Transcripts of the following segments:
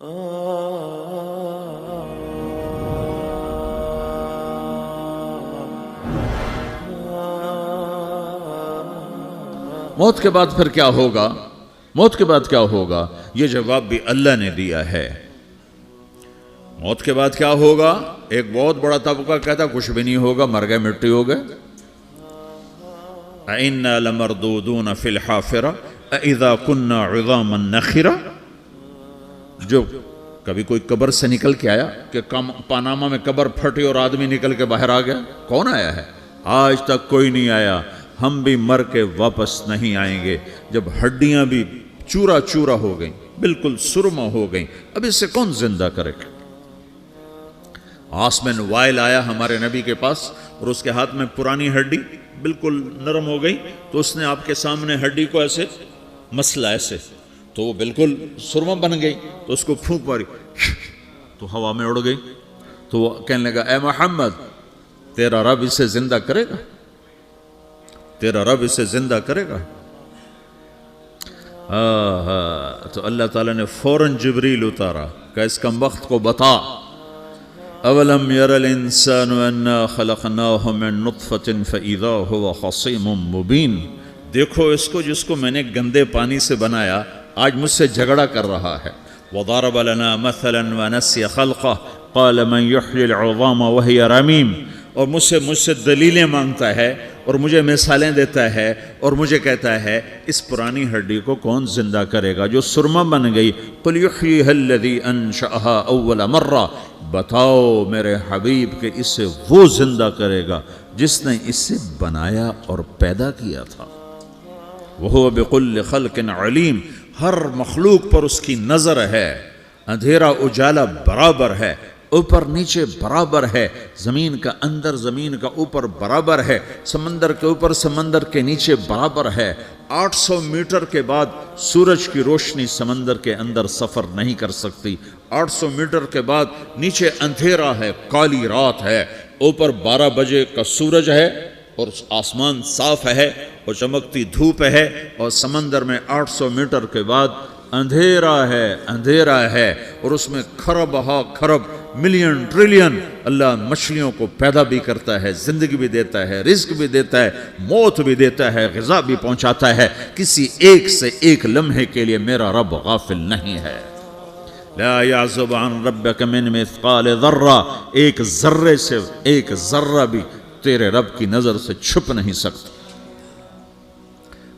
موت کے بعد پھر کیا ہوگا؟ موت کے بعد کیا ہوگا؟ یہ جواب بھی اللہ نے دیا ہے۔ موت کے بعد کیا ہوگا؟ ایک بہت بڑا طبقہ کہتا کچھ بھی نہیں ہوگا، مر گئے، مٹی ہو گئے۔ اِنَّا لَمَرْدُودُونَ فِي الْحَافِرَةِ اِذَا كُنَّا عِظَامًا نَخِرَةً۔ جو کبھی کوئی قبر سے نکل کے آیا کہ پاناما میں قبر پھٹی اور آدمی نکل کے باہر آ گیا؟ کون آیا ہے؟ آج تک کوئی نہیں آیا۔ ہم بھی مر کے واپس نہیں آئیں گے۔ جب ہڈیاں بھی چورا چورا ہو گئیں، بالکل سرما ہو گئیں، اب اس سے کون زندہ کرے گا؟ آسمن وائل آیا ہمارے نبی کے پاس اور اس کے ہاتھ میں پرانی ہڈی بالکل نرم ہو گئی، تو اس نے آپ کے سامنے ہڈی کو ایسے مسلا، ایسے، تو وہ بالکل سرما بن گئی، تو اس کو پھونک ماری تو ہوا میں اڑ گئی۔ تو وہ کہنے لگا اے محمد، تیرا رب اسے زندہ کرے گا؟ تیرا رب اسے زندہ کرے گا؟ تو اللہ تعالیٰ نے فوراً جبریل اتارا کہ اس کمبخت کو بتا، اولم یر الانسان انا خلقناہ من نطفۃ فاذا هو خصیم مبین۔ دیکھو اس کو جس کو میں نے گندے پانی سے بنایا، آج مجھ سے جھگڑا کر رہا ہے۔ وضرب لنا مثلا ونسی خلقہ قال من یحیی العظام وہی رمیم۔ اور مجھ سے دلیلیں مانگتا ہے اور مجھے مثالیں دیتا ہے اور مجھے کہتا ہے اس پرانی ہڈی کو کون زندہ کرے گا جو سرما بن گئی؟ قل یحییھا الذی انشأھا اول مرہ۔ بتاؤ میرے حبیب کہ اسے وہ زندہ کرے گا جس نے اسے بنایا اور پیدا کیا تھا۔ وہو بکل خلق علیم۔ ہر مخلوق پر اس کی نظر ہے، اندھیرا اجالا برابر ہے، اوپر نیچے برابر ہے، زمین کا اندر زمین کا اوپر برابر ہے، سمندر کے اوپر سمندر کے نیچے برابر ہے۔ 800 میٹر کے بعد سورج کی روشنی سمندر کے اندر سفر نہیں کر سکتی۔ 800 میٹر کے بعد نیچے اندھیرا ہے، کالی رات ہے، اوپر 12 بجے کا سورج ہے اور آسمان صاف ہے اور چمکتی دھوپ ہے، اور سمندر میں 800 میٹر کے بعد اندھیرا ہے اور اس میں کھرب ہا کھرب ملین ٹریلین اللہ مچھلیوں کو پیدا بھی کرتا ہے، زندگی بھی دیتا ہے، رزق بھی دیتا ہے، موت بھی دیتا ہے، غذا بھی پہنچاتا ہے۔ کسی ایک سے ایک لمحے کے لیے میرا رب غافل نہیں ہے۔ لا يعزب عن ربك من مثقال ذرہ، ایک ذرے سے ایک ذرہ بھی تیرے رب کی نظر سے چھپ نہیں سکتا۔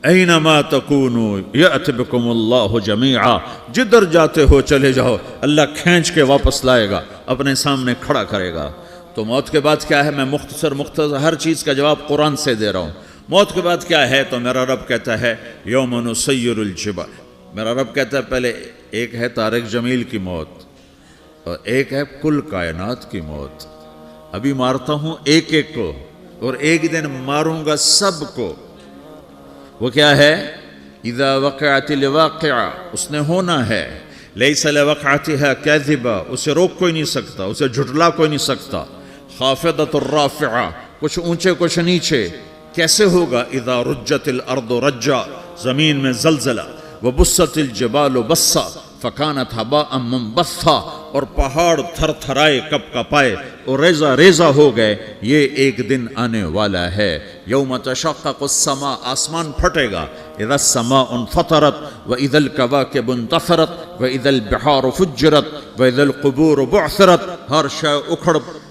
اینما تکونوا یأت بکم اللہ جمیعا، جدھر جاتے ہو چلے جاؤ، اللہ کھینچ کے واپس لائے گا، اپنے سامنے کھڑا کرے گا۔ تو موت کے بعد کیا ہے؟ میں مختصر ہر چیز کا جواب قرآن سے دے رہا ہوں۔ موت کے بعد کیا ہے؟ تو میرا رب کہتا ہے یوم نسیر الجبال۔ میرا رب کہتا ہے پہلے ایک ہے طارق جمیل کی موت اور ایک ہے کل کائنات کی موت۔ ابھی مارتا ہوں ایک ایک کو اور ایک دن ماروں گا سب کو۔ وہ کیا ہے؟ اذا وقعت الواقعہ، اس نے ہونا ہے۔ لیس لوقعتها کاذبہ، اسے روک کوئی نہیں سکتا، اسے جھٹلا کوئی نہیں سکتا۔ خافضۃ الرافعہ، کچھ اونچے کچھ نیچے۔ کیسے ہوگا؟ اذا رجت الارض رجا، زمین میں زلزلہ۔ وبست الجبال بسا فکانت ہباء منبثا، اور پہاڑ تھر تھرائے کپ کپائے اور ریزہ ریزہ ہو گئے۔ یہ ایک دن آنے والا ہے۔ یوم تشقق السماء، آسمان پھٹے گا۔ اذا السماء انفطرت واذا الكواكب انتثرت واذا البحار فجرت واذا القبور بعثرت، ہر شے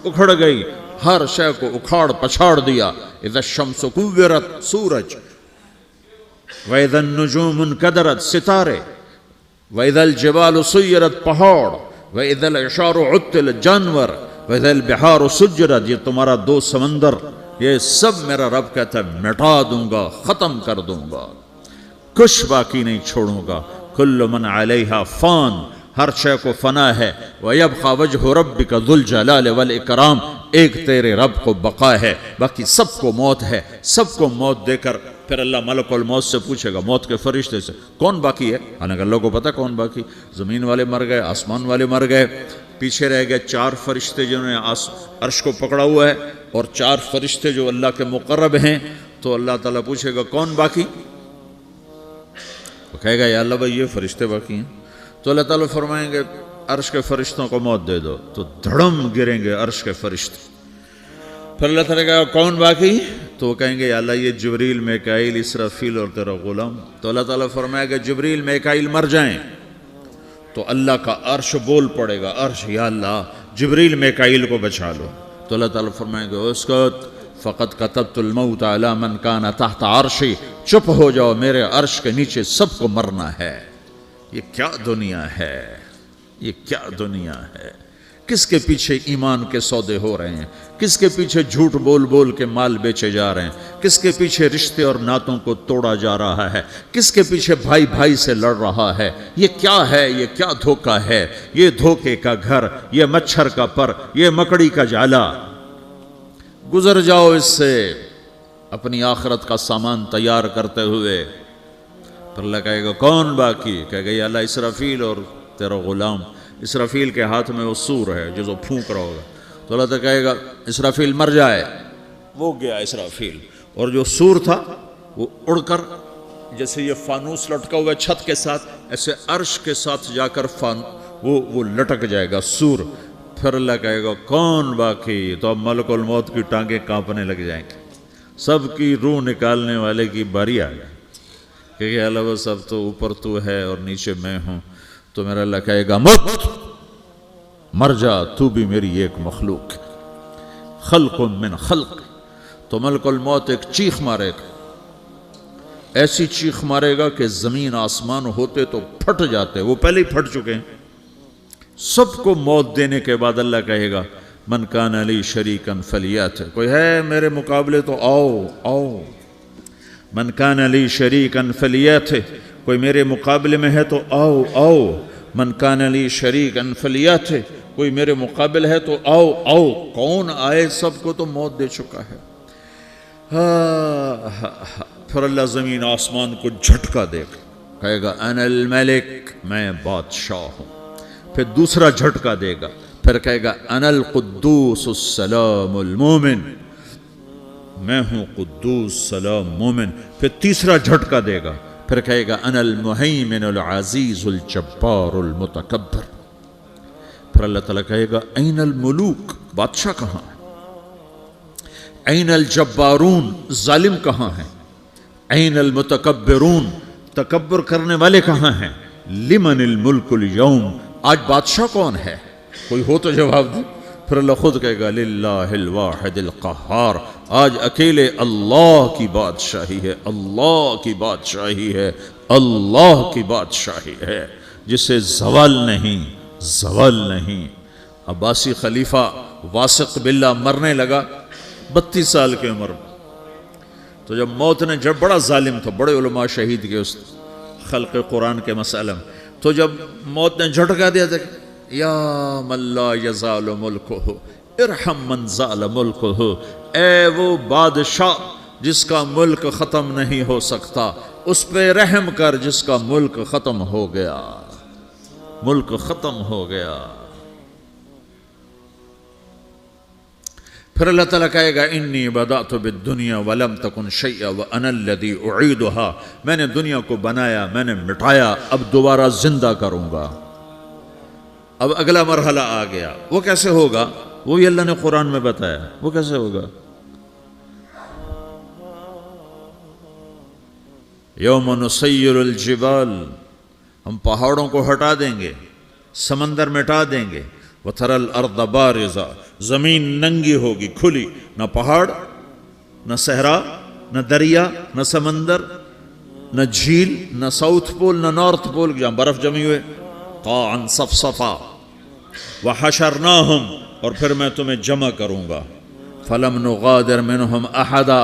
اکھڑ گئی، ہر شے کو اکھاڑ پچھاڑ دیا۔ اذا الشمس كورت، سورج۔ واذا النجوم انكدرت، ستارے۔ وَإِذَا الْجِبَالُ سُيِّرَتْ، پہاڑ۔ وَإِذَا الْعِشَارُ عُطِّلَتْ، جانور۔ وَإِذَا الْبِحَارُ سُجِّرَتْ، یہ تمہارا دو سمندر، یہ سب میرا رب کہتا ہے مٹا دوں گا، ختم کر دوں گا، کچھ باقی نہیں چھوڑوں گا۔ كُلُّ مَنْ عَلَيْهَا فان، ہر شے کو فنا ہے۔ وَيَبْقَى وَجْهُ رَبِّكَ ذُو الْجَلَالِ وَالْإِكْرَامِ، ایک تیرے رب کو بقا ہے، باقی سب کو موت ہے۔ سب کو موت دے کر پھر اللہ ملک الموت سے پوچھے گا، موت کے فرشتے سے، کون باقی ہے؟ حالانکہ اللہ کو پتہ کون باقی۔ زمین والے مر گئے، آسمان والے مر گئے، پیچھے رہ گئے 4 فرشتے جنہوں نے عرش کو پکڑا ہوا ہے، اور 4 فرشتے جو اللہ کے مقرب ہیں۔ تو اللہ تعالیٰ پوچھے گا کون باقی؟ وہ کہے گا یا اللہ بھائی یہ فرشتے باقی ہیں۔ تو اللہ تعالیٰ فرمائیں گے عرش کے فرشتوں کو موت دے دو، تو دھڑم گریں گے عرش کے فرشتے. پھر اللہ تعالیٰ کہا کون باقی؟ تو وہ کہیں گے یا اللہ یہ جبریل، میکائیل، اسرافیل اور تیرا غلام. تو اللہ تعالیٰ فرمائے گا جبریل میکائیل مر جائیں تو اللہ کا عرش بول پڑے گا، عرش یا اللہ جبریل میکائیل کو بچا لو. تو اللہ تعالیٰ فرمائے گا اسکت فقط کتبت الموت علی من کان تحت عرشی، چپ ہو جاؤ، میرے عرش کے نیچے سب کو مرنا ہے. یہ کیا دنیا ہے، یہ کیا دنیا ہے. کس کے پیچھے ایمان کے سودے ہو رہے ہیں، کس کے پیچھے جھوٹ بول بول کے مال بیچے جا رہے ہیں، کس کے پیچھے رشتے اور ناتوں کو توڑا جا رہا ہے، کس کے پیچھے بھائی بھائی سے لڑ رہا ہے. یہ کیا ہے، یہ کیا دھوکہ ہے، یہ دھوکے کا گھر، یہ مچھر کا پر، یہ مکڑی کا جالا. گزر جاؤ اس سے اپنی آخرت کا سامان تیار کرتے ہوئے. پھر اللہ کہے گا کون باقی؟ کہے گا یا اللہ اسرافیل اور تیرا غلام. اسرافیل کے ہاتھ میں وہ سور ہے جو پھونک رہا ہوگا. تو اللہ تعالیٰ کہے گا اسرافیل مر جائے، وہ گیا اسرافیل. اور جو سور تھا وہ اڑ کر جیسے یہ فانوس لٹکا ہوا ہے چھت کے ساتھ، ایسے عرش کے ساتھ جا کر وہ لٹک جائے گا سور. پھر اللہ کہے گا کون باقی؟ تو اب ملک الموت کی ٹانگیں کانپنے لگ جائیں گے، سب کی روح نکالنے والے کی باری آ گئی کہ اللہ وہ سب تو اوپر تو ہے اور نیچے میں ہوں. تو میرا اللہ کہے گا مت، مر جا، تو بھی میری ایک مخلوق، خلق من خلق. تو ملک الموت ایک چیخ مارے گا، ایسی چیخ مارے گا کہ زمین آسمان ہوتے تو پھٹ جاتے، وہ پہلے ہی پھٹ چکے ہیں. سب کو موت دینے کے بعد اللہ کہے گا من کان لی شریکا فلیات، کوئی ہے میرے مقابلے تو آؤ آؤ. من کان لی شریکا فلیات، کوئی میرے مقابلے میں ہے تو آؤ آؤ. من کان لی شریکا فلیات، کوئی میرے مقابل ہے تو آؤ آؤ. کون آئے؟ سب کو تو موت دے چکا ہے. پھر اللہ زمین آسمان کو جھٹکا دے گا، کہے گا انا الملک، میں بادشاہ ہوں. پھر دوسرا جھٹکا دے گا، پھر کہے گا انا القدوس السلام المومن، میں ہوں قدوس سلام مومن. پھر تیسرا جھٹکا دے گا، پھر کہے گا انا المہیمن العزیز الجبار المتکبر. پھر اللہ تعالیٰ کہے گا این الملوک، بادشاہ کہاں ہے؟ این الجبارون، ظالم کہاں ہیں؟ این المتکبرون، تکبر کرنے والے کہاں ہیں؟ لمن الملک اليوم، آج بادشاہ کون ہے؟ کوئی ہو تو جواب دے. پھر اللہ خود کہے گا للہ الواحد القہار، آج اکیلے اللہ کی بادشاہی ہے، اللہ کی بادشاہی ہے، اللہ کی بادشاہی ہے جسے زوال نہیں، زوال نہیں. عباسی خلیفہ واثق باللہ مرنے لگا 32 سال کی عمر میں. تو جب موت نے، جب بڑا ظالم تھا، بڑے علماء شہید کے اس خلق قرآن کے مسئلہ میں، تو جب موت نے جھٹکا دیا تھا یا من لا یزال ملکہ ارحم من زال ملکہ، اے وہ بادشاہ جس کا ملک ختم نہیں ہو سکتا، اس پہ رحم کر جس کا ملک ختم ہو گیا، ملک ختم ہو گیا. پھر اللہ تعالیٰ کہے گا انی بدأت بالدنیا ولم تکن شیئا وانا الذی اعیدہا، میں نے دنیا کو بنایا، میں نے مٹایا، اب دوبارہ زندہ کروں گا. اب اگلا مرحلہ آ گیا. وہ کیسے ہوگا؟ وہ بھی اللہ نے قرآن میں بتایا. وہ کیسے ہوگا؟ یوم نسیر الجبال، ہم پہاڑوں کو ہٹا دیں گے، سمندر مٹا دیں گے. وَتَرَى الْأَرْضَ بَارِزَةً، زمین ننگی ہوگی، کھلی، نہ پہاڑ، نہ صحرا، نہ دریا، نہ سمندر، نہ جھیل، نہ ساؤتھ پول، نہ نارتھ پول جہاں برف جمی ہوئے. قاعًا صفصفا وحشرناہم، اور پھر میں تمہیں جمع کروں گا. فلم نغادر منہم احدا،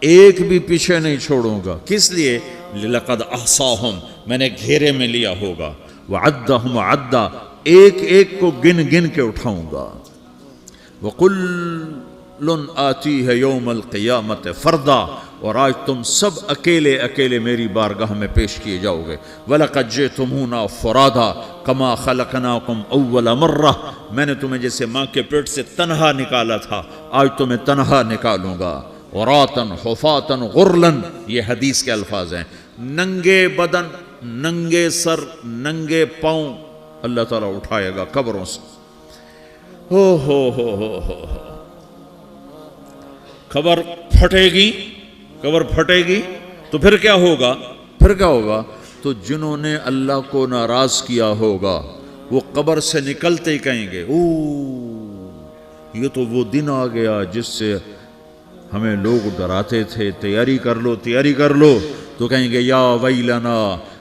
ایک بھی پیچھے نہیں چھوڑوں گا. کس لیے؟ لقد احصاہم، میں نے گھیرے میں لیا ہوگا. وعدہم عدا، ایک ایک کو گن گن کے اٹھاؤں گا. وَقُلٌ آتِيهَ يَوْمَ الْقِيَامَةِ فَرْدًا، اور آج تم سب اکیلے اکیلے میری بارگاہ میں پیش کیے جاؤ گے. وَلَقَدْ جِئْتُمُونَا فُرَادًا كَمَا خَلَقْنَاكُمْ أَوَّلَ مَرَّةٍ، میں نے تمہیں جیسے ماں کے پیٹ سے تنہا نکالا تھا، آج تمہیں تنہا نکالوں گا. عُرَاةً حُفَاةً غُرْلًا، یہ حدیث کے الفاظ ہیں. ننگے بدن، ننگے سر، ننگے پاؤں، اللہ تعالیٰ اٹھائے گا قبروں سے. ہو قبر پھٹے گی تو پھر کیا ہوگا؟ تو جنہوں نے اللہ کو ناراض کیا ہوگا وہ قبر سے نکلتے ہی کہیں گے یہ تو وہ دن آ گیا جس سے ہمیں لوگ ڈراتے تھے، تیاری کر لو. تو کہیں گے یا ویلنا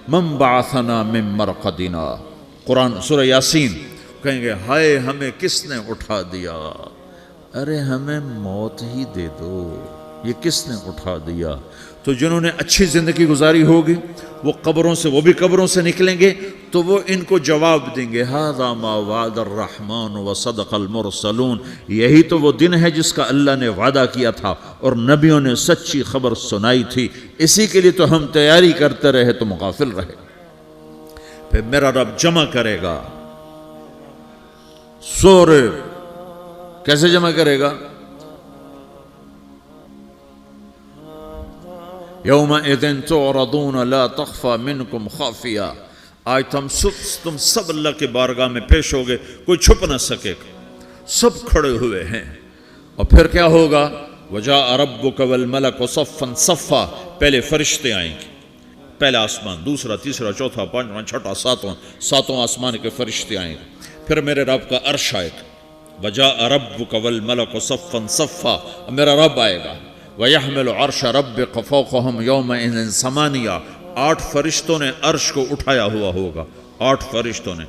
من بعثنا من مرقدنا. قرآن سورہ یاسین. کہیں گے ہائے ہمیں کس نے اٹھا دیا. ارے ہمیں موت ہی دے دو، یہ کس نے اٹھا دیا. تو جنہوں نے اچھی زندگی گزاری ہوگی وہ بھی قبروں سے نکلیں گے تو وہ ان کو جواب دیں گے ھذا ما وعد الرحمن وصدق المرسلون. یہی تو وہ دن ہے جس کا اللہ نے وعدہ کیا تھا اور نبیوں نے سچی خبر سنائی تھی، اسی کے لیے تو ہم تیاری کرتے رہے، تم غافل رہے. پھر میرا رب جمع کرے گا سورے. کیسے جمع کرے گا؟ یومئذ تعرضون لا تخفى منکم خافیہ. آج تم سب اللہ کے بارگاہ میں پیش ہوگے، کوئی چھپ نہ سکے گا، سب کھڑے ہوئے ہیں. اور پھر کیا ہوگا؟ وجاء ربک والملک صفا صفا. پہلے فرشتے آئیں گے، پہلا آسمان، دوسرا، تیسرا، چوتھا، پانچواں، چھٹا، ساتواں آسمان کے فرشتے آئیں گے. پھر میرے رب کا عرش آئے گا. وجاء ربک والملک صفا صفا. میرا رب آئے گا. وَيَحْمِلُ عَرْشَ رَبِّكَ فَوْقَهُمْ يَوْمَئِذٍ ثَمَانِيَةٌ. 8 فرشتوں نے عرش کو اٹھایا ہوا ہوگا. 8 فرشتوں نے.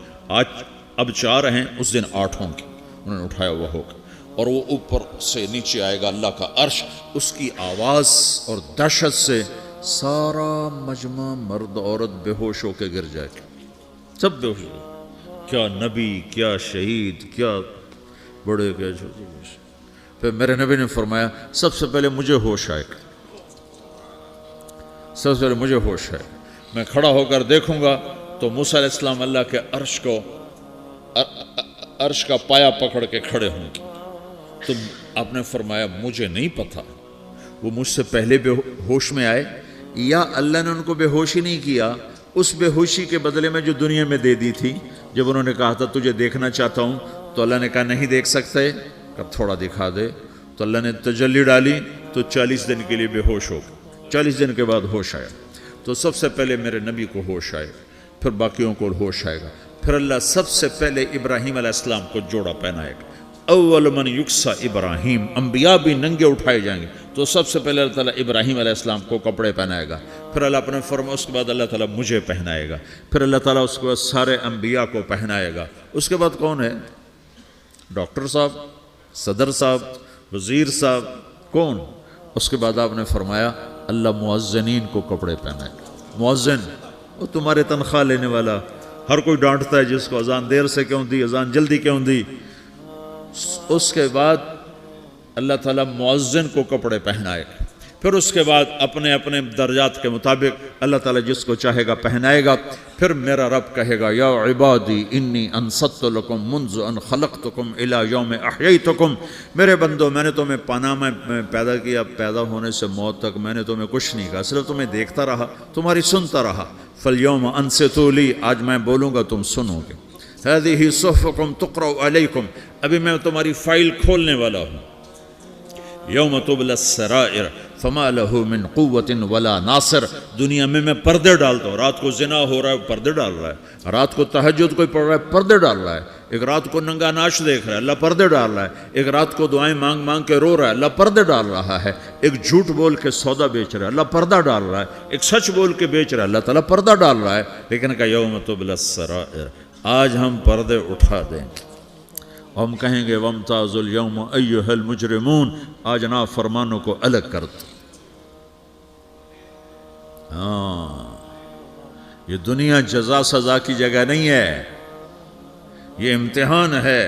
اب 4 ہیں، اس دن 8 ہوں گے، انہوں نے اٹھایا ہوا ہوگا. اور وہ اوپر سے نیچے آئے گا اللہ کا عرش. اس کی آواز اور دہشت سے سارا مجمع مرد عورت بے ہوش ہو کے گر جائے گا، سب بے ہوش ہو. کیا نبی، کیا شہید، کیا بڑے، کیا چھوٹے. پھر میرے نبی نے فرمایا سب سے پہلے مجھے ہوش آئے گا، میں کھڑا ہو کر دیکھوں گا تو موسیٰ علیہ السلام اللہ کے عرش کا پایا پکڑ کے کھڑے ہوں گے. تو آپ نے فرمایا مجھے نہیں پتا وہ مجھ سے پہلے بے ہوش میں آئے یا اللہ نے ان کو بے ہوش ہی نہیں کیا. اس بے ہوشی کے بدلے میں جو دنیا میں دے دی تھی، جب انہوں نے کہا تھا تجھے دیکھنا چاہتا ہوں، تو اللہ نے کہا نہیں دیکھ سکتے، اب تھوڑا دکھا دے. تو اللہ نے تجلی ڈالی تو 40 دن کے لیے بے ہوش ہو گئے. 40 دن کے بعد ہوش آیا. تو سب سے پہلے میرے نبی کو ہوش آئے، پھر باقیوں کو ہوش آئے گا. پھر اللہ سب سے پہلے ابراہیم علیہ السلام کو جوڑا پہنائے گا. اول من یکسا ابراہیم. انبیاء بھی ننگے اٹھائے جائیں گے تو سب سے پہلے اللہ تعالیٰ ابراہیم علیہ السلام کو کپڑے پہنائے گا. پھر اللہ اپنے فرما اس کے بعد اللہ تعالیٰ مجھے پہنائے گا. پھر اللہ تعالیٰ اس کے بعد سارے انبیاء کو پہنائے گا. اس کے بعد کون ہے؟ ڈاکٹر صاحب، صدر صاحب، وزیر صاحب، کون؟ اس کے بعد آپ نے فرمایا اللہ مؤذنین کو کپڑے پہنائے گا. مؤذن وہ تمہارے تنخواہ لینے والا. ہر کوئی ڈانٹتا ہے جس کو اذان دیر سے کیوں دی، اذان جلدی کیوں دی. اس کے بعد اللہ تعالیٰ مؤذن کو کپڑے پہنائے گا. پھر اس کے بعد اپنے اپنے درجات کے مطابق اللہ تعالیٰ جس کو چاہے گا پہنائے گا. پھر میرا رب کہے گا یا عبادی انی انصت لکم منذ ان خلقتکم الی یوم احییتکم. میرے بندو، میں نے تمہیں پاناما میں پیدا کیا، پیدا ہونے سے موت تک میں نے تمہیں کچھ نہیں کہا، صرف تمہیں دیکھتا رہا، تمہاری سنتا رہا. فالیوم انصتوا لی. آج میں بولوں گا تم سنو گے. هذه صحفکم تقرأ علیکم. ابھی میں تمہاری فائل کھولنے والا ہوں. یوم تبلی السرائر فما له من قوت ولا ناصر. دنیا میں پردے ڈالتا ہوں. رات کو زنا ہو رہا ہے، پردے ڈال رہا ہے. رات کو تہجد کوئی پڑھ رہا ہے، پردے ڈال رہا ہے. ایک رات کو ننگا ناچ دیکھ رہا ہے، اللہ پردے ڈال رہا ہے. ایک رات کو دعائیں مانگ مانگ کے رو رہا ہے، اللہ پردے ڈال رہا ہے. ایک جھوٹ بول کے سودا بیچ رہا ہے، اللہ پردہ ڈال رہا ہے. ایک سچ بول کے بیچ رہا ہے، اللہ تعالیٰ پردہ ڈال رہا ہے. لیکن کہ یوم تبلی السرائر، آج ہم پردے اٹھا دیں گے. ہم کہیں گے وامتازوا اليوم ایھا المجرمون. آج نافرمانوں کو الگ کر دو. یہ دنیا جزا سزا کی جگہ نہیں ہے، یہ امتحان ہے.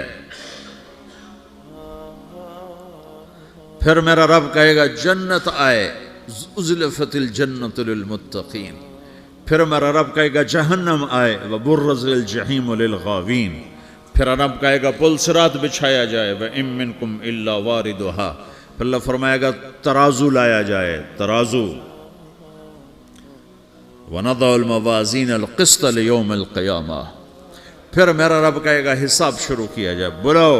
پھر میرا رب کہے گا جنت آئے، ازلفت الجنت للمتقین. پھر میرا رب کہے گا جہنم آئے، وبرز الجحیم للغاوین. پھر رب کہے گا پل صراط بچھایا جائے، وَإِن مِّنكُمْ إِلَّا وَارِدُهَا. پھر اللہ فرمائے گا ترازو لایا جائے، ترازو. وَنَضَعُ الْمَوَازِينَ الْقِسْطَ لِيَوْمِ الْقِيَامَةِ. پھر میرا رب کہے گا حساب شروع کیا جائے، بلاؤ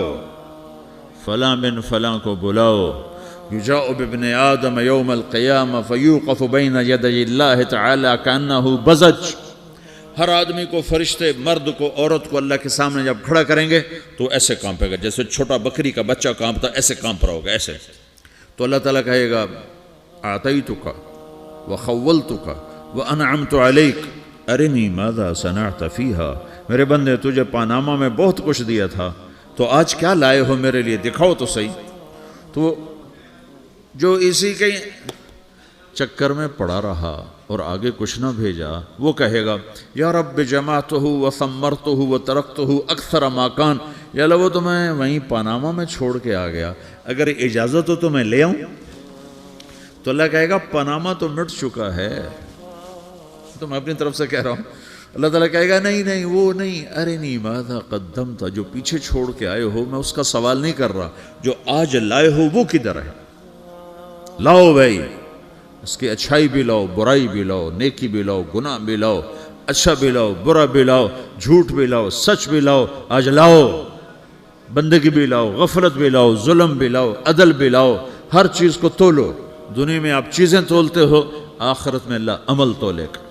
فلاں بن فلاں کو بلاؤ، یجاء بابن آدم یوم القیامہ فیوقف بین یدی اللہ تعالی کانہ بزج، ہر آدمی کو، فرشتے، مرد کو، عورت کو اللہ کے سامنے جب کھڑا کریں گے تو ایسے کانپے گا جیسے چھوٹا بکری کا بچہ کانپتا، ایسے کانپ رہا ہوگا ایسے. تو اللہ تعالیٰ کہے گا اعطیتک وخولتک وانعمت علیک ارنی ماذا صنعت فیہا، میرے بندے تجھے پاناما میں بہت کچھ دیا تھا، تو آج کیا لائے ہو میرے لیے، دکھاؤ تو صحیح. تو جو اسی کے چکر میں پڑا رہا اور آگے کچھ نہ بھیجا، وہ کہے گا یا رب جمعتہ وثمرتہ وترکتہ اکثر ما کان، یا اللہ وہ تو میں وہیں پاناما میں چھوڑ کے آ گیا، اگر اجازت ہو تو میں لے آؤں. تو اللہ کہے گا پاناما تو مٹ چکا ہے، تو میں اپنی طرف سے کہہ رہا ہوں. اللہ تعالیٰ کہے گا نہیں نہیں وہ نہیں، ارنی ماذا قدمت، جو پیچھے چھوڑ کے آئے ہو میں اس کا سوال نہیں کر رہا، جو آج لائے ہو وہ کدھر ہے، لاؤ بھائی، اس کی اچھائی بھی لاؤ، برائی بھی لاؤ، نیکی بھی لاؤ، گناہ بھی لاؤ، اچھا بھی لاؤ، برا بھی لاؤ، جھوٹ بھی لاؤ، سچ بھی لاؤ، آج لاؤ، بندگی بھی لاؤ، غفلت بھی لاؤ، ظلم بھی لاؤ، عدل بھی لاؤ، ہر چیز کو تولو. دنیا میں آپ چیزیں تولتے ہو، آخرت میں اللہ عمل تولے گا.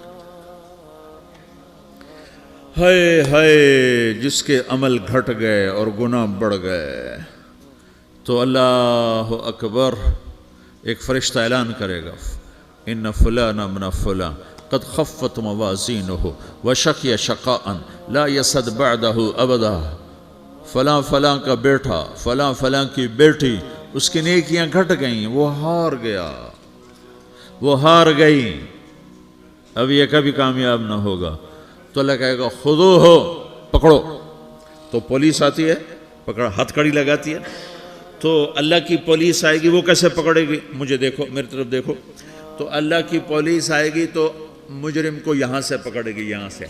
ہائے ہائے جس کے عمل گھٹ گئے اور گناہ بڑھ گئے، تو اللہ اکبر، ایک فرشتہ اعلان کرے گا ان فلان ابن فلان قد خفت موازینہ وشقی شقاء لا یسد بعدہ ابدا، فلاں فلاں کا بیٹا، فلاں فلاں کی بیٹی، اس کی نیکیاں گھٹ گئیں، وہ ہار گیا، وہ ہار گئی، اب یہ کبھی کامیاب نہ ہوگا. تو اللہ کہے گا خودو ہو، پکڑو. تو پولیس آتی ہے، پکڑ، ہتھ کڑی لگاتی ہے. تو اللہ کی پولیس آئے گی، وہ کیسے پکڑے گی، مجھے دیکھو، میری طرف دیکھو. تو اللہ کی پولیس آئے گی تو مجرم کو یہاں سے پکڑے گی، یہاں سے،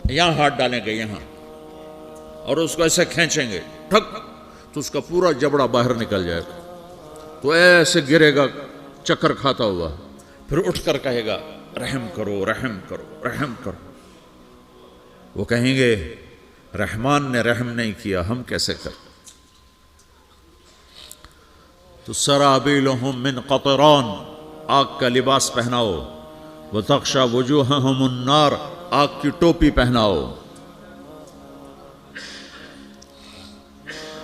یہاں ہاتھ ڈالیں گے یہاں، اور اس کو ایسے کھینچیں گے، ٹھک، تو اس کا پورا جبڑا باہر نکل جائے گا. تو ایسے گرے گا چکر کھاتا ہوا، پھر اٹھ کر کہے گا رحم کرو، رحم کرو، رحم کرو. وہ کہیں گے رحمان نے رحم نہیں کیا، ہم کیسے کر. تو سرابیلہم من قطران، آگ کا لباس پہناؤ، وتغشا وجوہہم النار، آگ کی ٹوپی پہناؤ.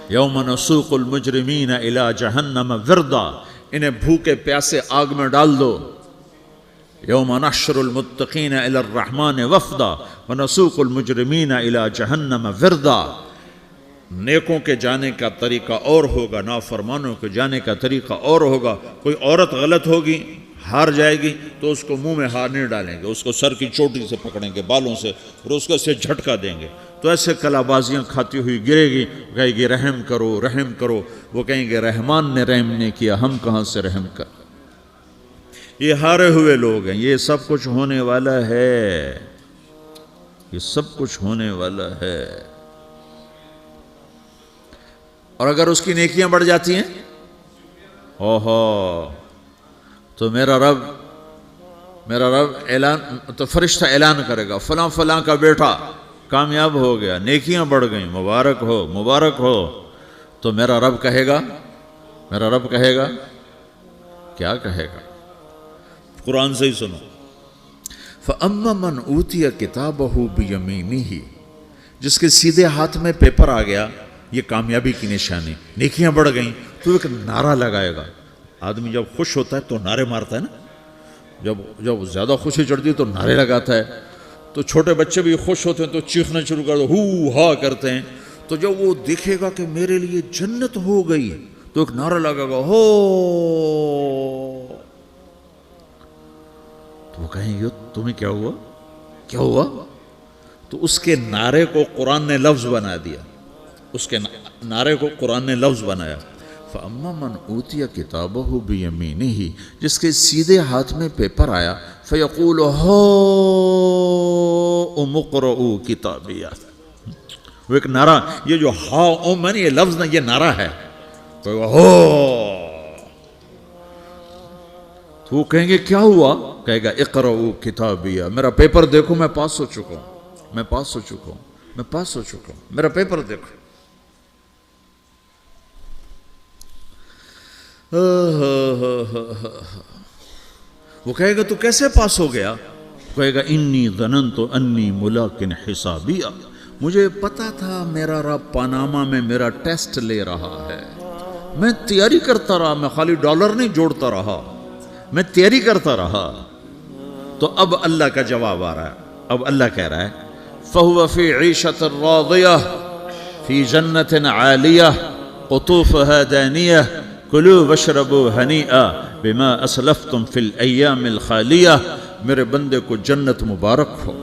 یوم نسوق المجرمین الی جہنم وردا، انہیں بھوکے پیاسے آگ میں ڈال دو. یوم نحشر المتقین الی الرحمن وفدا ونسوق المجرمین الی جہنم وردا. نیکوں کے جانے کا طریقہ اور ہوگا، نافرمانوں کے جانے کا طریقہ اور ہوگا. کوئی عورت غلط ہوگی، ہار جائے گی، تو اس کو منہ میں ہار نہیں ڈالیں گے، اس کو سر کی چوٹی سے پکڑیں گے، بالوں سے، اور اس کو سے جھٹکا دیں گے. تو ایسے کلا بازیاں کھاتی ہوئی گرے گی، کہے گی رحم کرو، رحم کرو. وہ کہیں گے رحمان نے رحم نہیں کیا، ہم کہاں سے رحم کر. یہ ہارے ہوئے لوگ ہیں. یہ سب کچھ ہونے والا ہے، یہ سب کچھ ہونے والا ہے. اور اگر اس کی نیکیاں بڑھ جاتی ہیں، اوہو، تو میرا رب اعلان، تو فرشتہ اعلان کرے گا فلاں فلاں کا بیٹا کامیاب ہو گیا، نیکیاں بڑھ گئیں، مبارک ہو، مبارک ہو. تو میرا رب کہے گا کیا کہے گا، قرآن سے ہی سنو. فَأَمَّا مَنْ أُوتِيَ كِتَابَهُ بِيَمِينِهِ، جس کے سیدھے ہاتھ میں پیپر آ گیا، یہ کامیابی کی نشانی، نیکیاں بڑھ گئیں. تو ایک نعرہ لگائے گا. آدمی جب خوش ہوتا ہے تو نعرے مارتا ہے نا، جب زیادہ خوشی چڑھتی ہے تو نعرے لگاتا ہے. تو چھوٹے بچے بھی خوش ہوتے ہیں تو چیخنا شروع کر دو، ہو ہا کرتے ہیں. تو جب وہ دیکھے گا کہ میرے لیے جنت ہو گئی، تو ایک نعرہ لگے گا، ہو. تو وہ کہیں گے تمہیں کیا ہوا، کیا ہوا. تو اس کے نعرے کو قرآن نے لفظ بنا دیا، اس کے نعرے کو قرآن نے لفظ بنایا. فَأَمَّا مَنْ أُوتِيَ كِتَابَهُ بِيَمِينِهِ، جس کے سیدھے ہاتھ میں پیپر آیا، فَيَقُولُ هَاؤْمُ اقْرَءُوا كِتَابِيَهْ. وہ ایک نعرہ، یہ جو ہا میں یہ لفظ نہ، یہ نعرہ ہے. تو وہ کہیں گے کیا ہوا، کہے گا اقرؤوا کتابیہ، میرا پیپر دیکھو میں پاس ہو چکا ہوں، میں پاس ہو چکا ہوں، میں پاس ہو چکا ہوں، میرا پیپر دیکھو۔ وہ کہے گا تو کیسے پاس ہو گیا؟ کہے گا انی ظننت انی ملاقٍ حسابیہ، مجھے پتا تھا میرا رب پاناما میں میرا ٹیسٹ لے رہا ہے، میں تیاری کرتا رہا، میں خالی ڈالر نہیں جوڑتا رہا، میں تیاری کرتا رہا۔ تو اب اللہ کا جواب آ رہا ہے، اب اللہ کہہ رہا ہے فَهُوَ فِي عِيشَةٍ رَاضِيَةٍ فِي جَنَّةٍ عَالِيَةٍ قُطُوفُهَا دَانِيَةٌ کلوا واشربوا ہنیئا بما اسلفتم فی الایام الخالیہ۔ میرے بندے کو جنت مبارک ہو،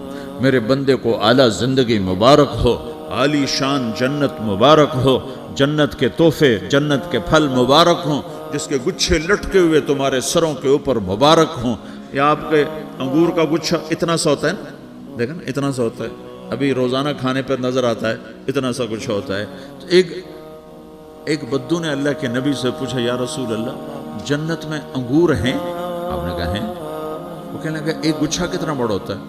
میرے بندے کو اعلیٰ زندگی مبارک ہو، عالی شان جنت مبارک ہو، جنت کے تحفے، جنت کے پھل مبارک ہوں، جس کے گچھے لٹکے ہوئے تمہارے سروں کے اوپر مبارک ہوں۔ یا آپ کے انگور کا گچھا اتنا سا ہوتا ہے نا، دیکھیں نا اتنا سا ہوتا ہے، ابھی روزانہ کھانے پر نظر آتا ہے، اتنا سا گچھا ہوتا ہے۔ تو ایک بدو نے اللہ کے نبی سے پوچھا یا رسول اللہ جنت میں انگور ہیں؟ آپ نے کہا ہیں۔ وہ کہنے لگا ایک گچھا کتنا بڑا ہوتا ہے؟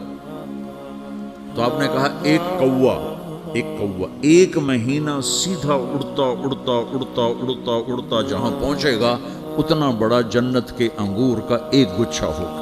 تو آپ نے کہا ایک کوا ایک مہینہ سیدھا اڑتا اڑتا اڑتا اڑتا اڑتا جہاں پہنچے گا اتنا بڑا جنت کے انگور کا ایک گچھا ہوگا۔